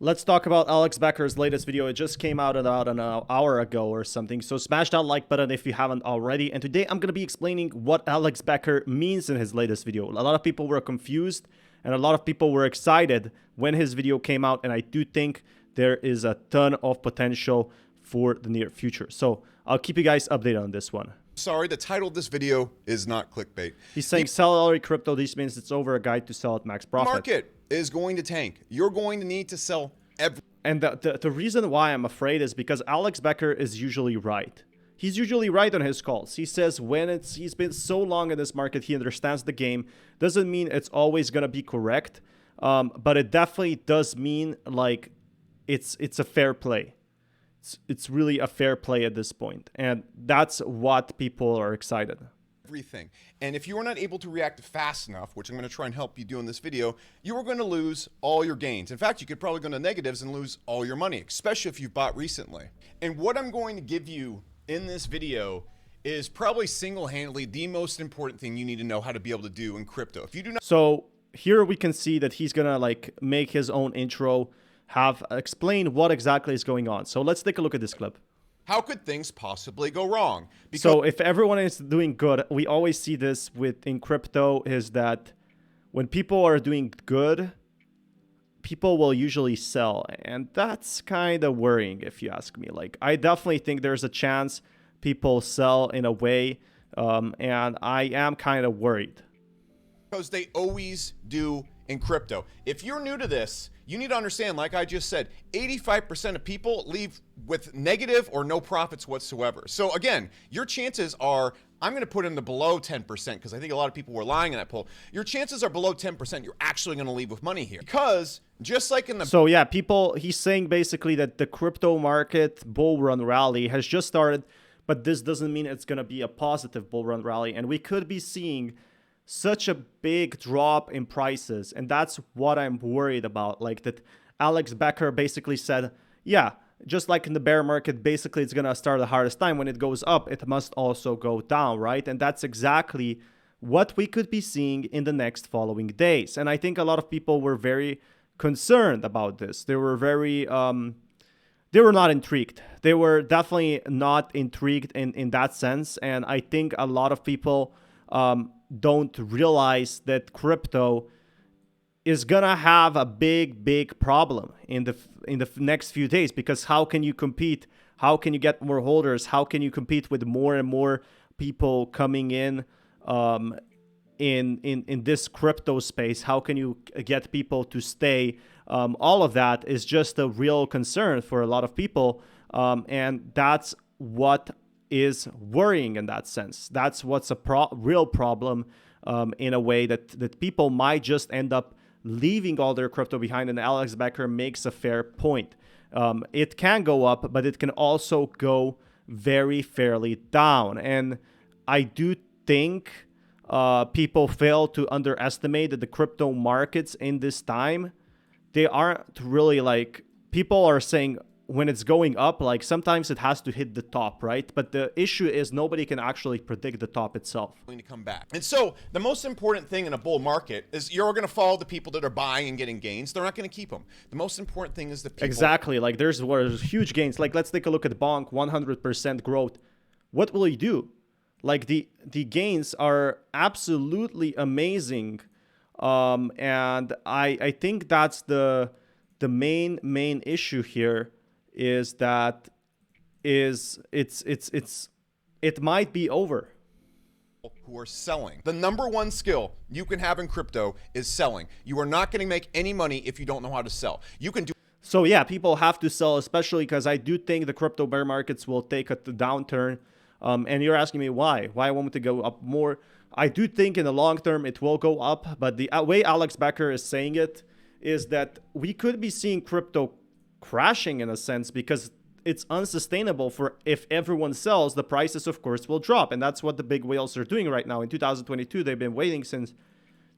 Let's talk about Alex Becker's latest video. It just came out about an hour ago or something. So smash that like button if you haven't already. And today I'm going to be explaining what Alex Becker means in his latest video. A lot of people were confused and a lot of people were excited when his video came out. And I do think there is a ton of potential for the near future. So I'll keep you guys updated on this one. Sorry, the title of this video is not clickbait. He's saying sell all your crypto. This means it's over, a guide to sell at max profit. The market is going to tank. You're going to need to sell every. And the reason why I'm afraid is because Alex Becker is usually right. He's usually right on his calls. He says he's been so long in this market, he understands the game. Doesn't mean it's always going to be correct, but it definitely does mean like it's a fair play. It's really a fair play at this point, and that's what people are excited. Everything. And if you are not able to react fast enough, which I'm going to try and help you do in this video, you are going to lose all your gains. In fact, you could probably go into negatives and lose all your money, especially if you've bought recently. And what I'm going to give you in this video is probably single-handedly the most important thing you need to know how to be able to do in crypto. If you do not. So here we can see that he's gonna like make his own intro, have explained what exactly is going on. So let's take a look at this clip. How could things possibly go wrong? Because so if everyone is doing good, we always see this in crypto, is that when people are doing good, people will usually sell. And that's kind of worrying if you ask me. Like, I definitely think there's a chance people sell in a way, and I am kind of worried. Because they always do in crypto. If you're new to this, you need to understand, like I just said, 85% of people leave with negative or no profits whatsoever. So again, your chances are, I'm going to put in the below 10% because I think a lot of people were lying in that poll. Your chances are below 10%. You're actually going to leave with money here. Because just like in the... So yeah, he's saying basically that the crypto market bull run rally has just started, but this doesn't mean it's going to be a positive bull run rally. And we could be seeing such a big drop in prices, and that's what I'm worried about. Like that Alex Becker basically said, yeah, just like in the bear market, basically it's gonna start the hardest time. When it goes up, it must also go down, right? And that's exactly what we could be seeing in the next following days. And I think a lot of people were very concerned about this. They were very they were not intrigued. They were definitely not intrigued in that sense. And I think a lot of people don't realize that crypto is gonna have a big problem in the next few days, because how can you compete? How can you get more holders? How can you compete with more and more people coming in this crypto space? How can you get people to stay? All of that is just a real concern for a lot of people, and that's what is worrying in that sense. That's what's a real problem, in a way that people might just end up leaving all their crypto behind. And Alex Becker makes a fair point. It can go up, but it can also go very fairly down. And I do think people fail to underestimate that the crypto markets in this time, they aren't really like, people are saying when it's going up, like sometimes it has to hit the top, right? But the issue is nobody can actually predict the top itself. Going to come back. And so the most important thing in a bull market is you're going to follow the people that are buying and getting gains. They're not going to keep them. The most important thing is the people. Exactly. Like there's huge gains. Like let's take a look at Bonk, 100% growth. What will he do? Like the gains are absolutely amazing. And I think that's the main issue here. Is that it might be over. Who are selling. The number one skill you can have in crypto is selling. You are not going to make any money if you don't know how to sell. You can do. So yeah, people have to sell, especially because I do think the crypto bear markets will take a downturn. And you're asking me why? Why won't it go up more? I do think in the long term it will go up, but the way Alex Becker is saying it is that we could be seeing crypto crashing in a sense, because it's unsustainable. For if everyone sells, the prices of course will drop, and that's what the big whales are doing right now. In 2022, they've been waiting since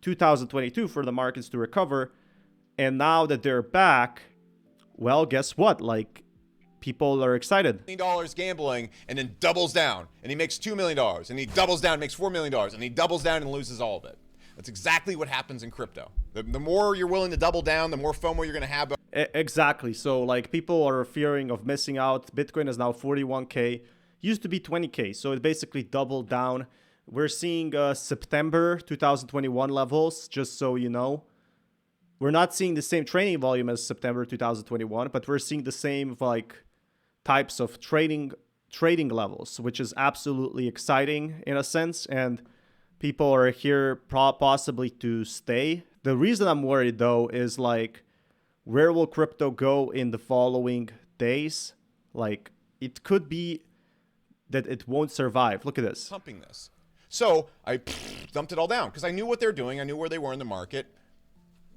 2022 for the markets to recover, and now that they're back, well, guess what? Like, people are excited. $1 million gambling, and then doubles down, and he makes $2 million, and he doubles down and makes $4 million, and he doubles down and loses all of it. That's exactly what happens in crypto. The more you're willing to double down, the more FOMO you're going to have. Exactly. So like people are fearing of missing out. Bitcoin is now 41K. Used to be 20K. So it basically doubled down. We're seeing September 2021 levels, just so you know. We're not seeing the same trading volume as September 2021, but we're seeing the same like types of trading levels, which is absolutely exciting in a sense. And people are here possibly to stay. The reason I'm worried though is like, where will crypto go in the following days? Like, it could be that it won't survive. Look at this. Pumping this. So I dumped it all down because I knew what they're doing. I knew where they were in the market.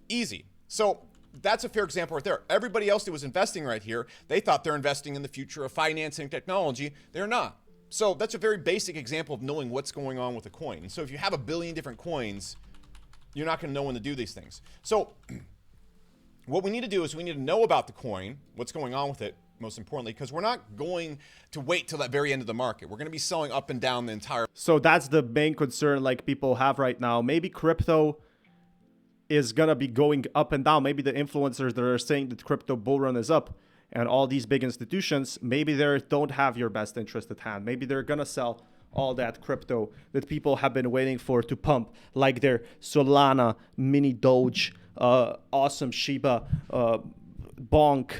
Easy. So that's a fair example right there. Everybody else that was investing right here, they thought they're investing in the future of financing technology. They're not. So that's a very basic example of knowing what's going on with a coin. And so if you have a billion different coins, you're not going to know when to do these things. So what we need to do is we need to know about the coin, what's going on with it, most importantly, because we're not going to wait till that very end of the market. We're going to be selling up and down the entire. So that's the main concern like people have right now. Maybe crypto is going to be going up and down. Maybe the influencers that are saying that crypto bull run is up and all these big institutions, maybe they don't have your best interest at hand. Maybe they're going to sell all that crypto that people have been waiting for to pump, like their Solana, mini Doge, awesome Shiba, Bonk,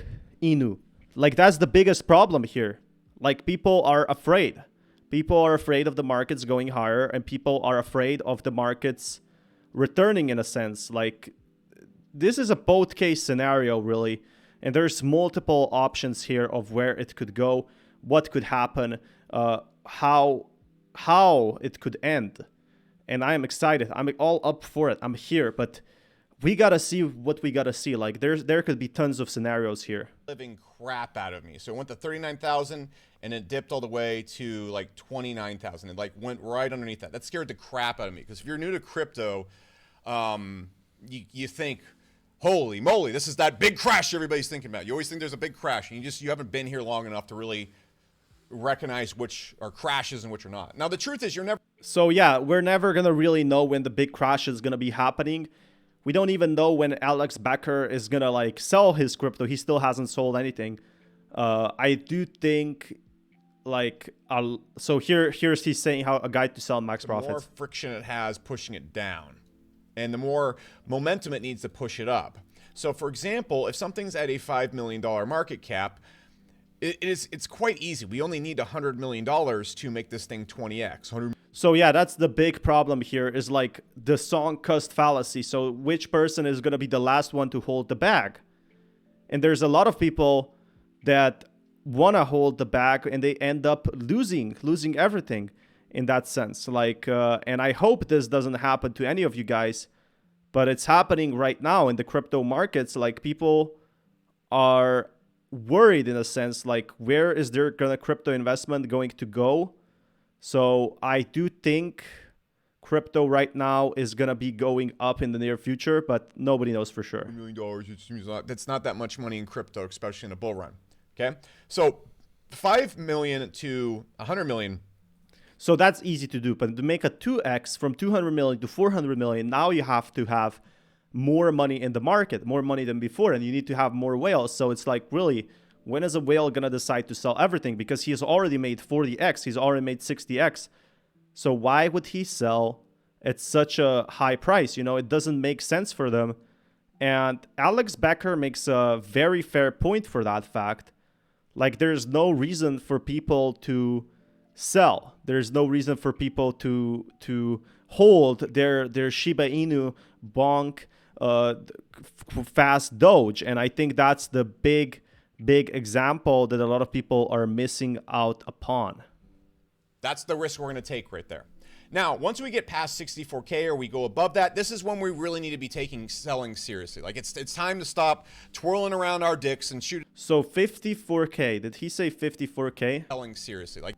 Inu. Like that's the biggest problem here. Like people are afraid. People are afraid of the markets going higher, and people are afraid of the markets returning in a sense. Like this is a both case scenario really, and there's multiple options here of where it could go, what could happen, how it could end. And I am excited. I'm all up for it. I'm here, but we gotta see what we gotta see. Like there could be tons of scenarios here. Living crap out of me. So it went to 39,000 and it dipped all the way to like 29,000. It like went right underneath that. That scared the crap out of me because if you're new to crypto, you think, holy moly, this is that big crash everybody's thinking about. You always think there's a big crash, and you haven't been here long enough to really recognize which are crashes and which are not. Now the truth is you're never. So yeah, we're never gonna really know when the big crash is gonna be happening. We don't even know when Alex BECKER is gonna like sell his crypto. He still hasn't sold anything. I do think like so here's he's saying how a guide to sell max profits. The more friction it has pushing it down, and the more momentum it needs to push it up. So for example, if something's at a $5 million market cap, it's quite easy. We only need $100 million to make this thing 20x. So yeah, that's the big problem here is like the sunk cost fallacy. So which person is going to be the last one to hold the bag? And there's a lot of people that want to hold the bag and they end up losing everything in that sense. Like, and I hope this doesn't happen to any of you guys, but it's happening right now in the crypto markets. Like people are worried in a sense, like where is their crypto investment going to go? So I do think crypto right now is going to be going up in the near future, but nobody knows for sure. $1 million, it seems that's not that much money in crypto, especially in a bull run. Okay. So 5 million to 100 million. So that's easy to do, but to make a 2x from 200 million to 400 million, now you have to have more money in the market, more money than before, and you need to have more whales. So it's like, really, when is a whale gonna decide to sell everything? Because he's already made 40x, he's already made 60x. So why would he sell at such a high price? You know, it doesn't make sense for them. And Alex BECKER makes a very fair point for that fact. Like, there's no reason for people to sell. There's no reason for people to hold their Shiba Inu, Bonk, fast Doge. And I think that's the big example that a lot of people are missing out upon. That's the risk we're going to take right there. Now, once we get past 64K or we go above that, this is when we really need to be taking selling seriously. Like it's time to stop twirling around our dicks and shoot. So 54K, did he say 54K? Selling seriously. Like,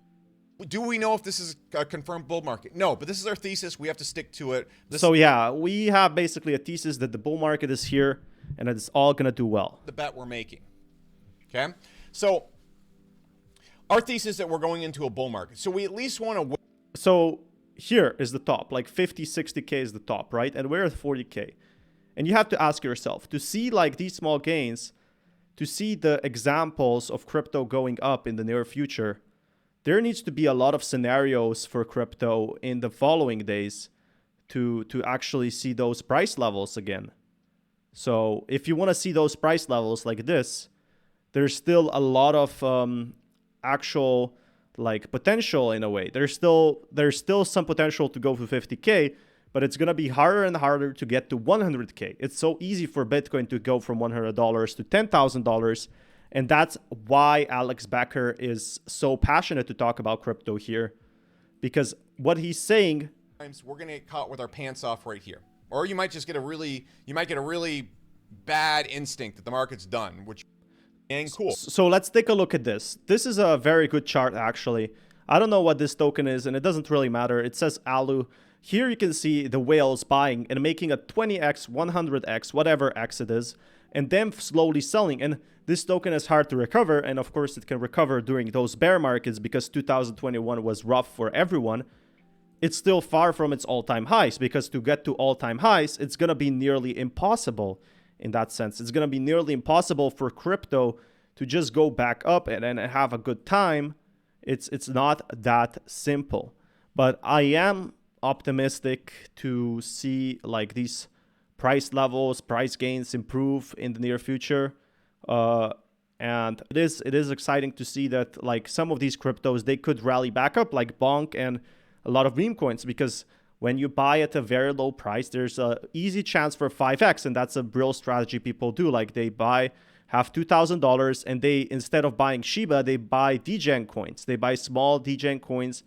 do we know if this is a confirmed bull market? No, but this is our thesis. We have to stick to it. So yeah, we have basically a thesis that the bull market is here and it's all going to do well. The bet we're making. Okay. So our thesis that we're going into a bull market. So we at least want to. So here is the top, like 50, 60K is the top, right? And we're at 40K. And you have to ask yourself, to see like these small gains, to see the examples of crypto going up in the near future, there needs to be a lot of scenarios for crypto in the following days to actually see those price levels again. So if you want to see those price levels like this, there's still a lot of actual like potential in a way. There's still some potential to go to 50K, but it's going to be harder and harder to get to 100K. It's so easy for Bitcoin to go from $100 to $10,000. And that's why Alex Becker is so passionate to talk about crypto here, because what he's saying, we're going to get caught with our pants off right here. Or you might just get a really bad instinct that the market's done, which is cool. So let's take a look at this. This is a very good chart, actually. I don't know what this token is, and it doesn't really matter. It says ALU. Here you can see the whales buying and making a 20x, 100x, whatever x it is, and then slowly selling. And this token is hard to recover, and of course it can recover during those bear markets because 2021 was rough for everyone. It's still far from its all-time highs, because to get to all-time highs, it's going to be nearly impossible in that sense. It's going to be nearly impossible for crypto to just go back up and have a good time. It's not that simple. But I am optimistic to see like these price levels, price gains improve in the near future. And it is exciting to see that like some of these cryptos, they could rally back up, like Bonk and a lot of meme coins, because when you buy at a very low price, there's a easy chance for 5x, and that's a real strategy people do. Like they have $2,000, and they, instead of buying Shiba, they buy DGen coins. They buy small DGen coins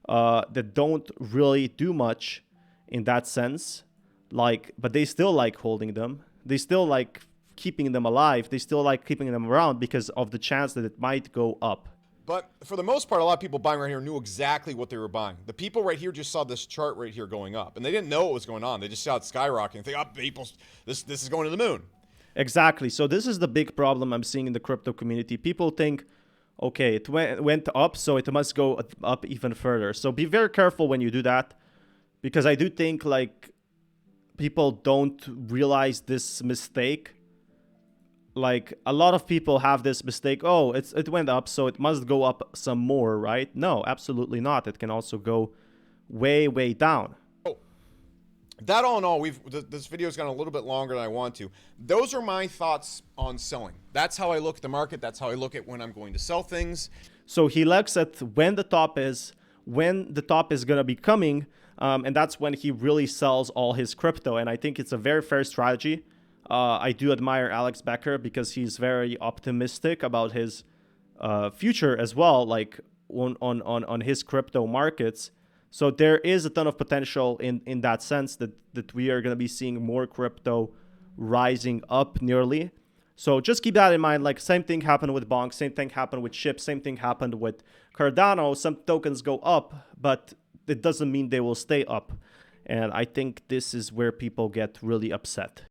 that don't really do much in that sense, but they still like holding them. They still like keeping them alive. They still like keeping them around because of the chance that it might go up. But for the most part, a lot of people buying right here knew exactly what they were buying. The people right here just saw this chart right here going up, and they didn't know what was going on. They just saw it skyrocketing and think, oh, people, this is going to the moon. Exactly. So this is the big problem I'm seeing in the crypto community. People think, okay, it went up, so it must go up even further. So be very careful when you do that, because I do think like people don't realize this mistake. Like a lot of people have this mistake. Oh, it went up, so it must go up some more, right? No, absolutely not. It can also go way, way down. Oh, that all in all, this video's gone a little bit longer than I want to. Those are my thoughts on selling. That's how I look at the market. That's how I look at when I'm going to sell things. So he looks at when the top is going to be coming, and that's when he really sells all his crypto. And I think it's a very fair strategy. I do admire Alex Becker because he's very optimistic about his future as well, like on his crypto markets. So there is a ton of potential in that sense that we are going to be seeing more crypto rising up nearly. So just keep that in mind. Like same thing happened with Bonk, same thing happened with SHIB, same thing happened with Cardano. Some tokens go up, but it doesn't mean they will stay up. And I think this is where people get really upset.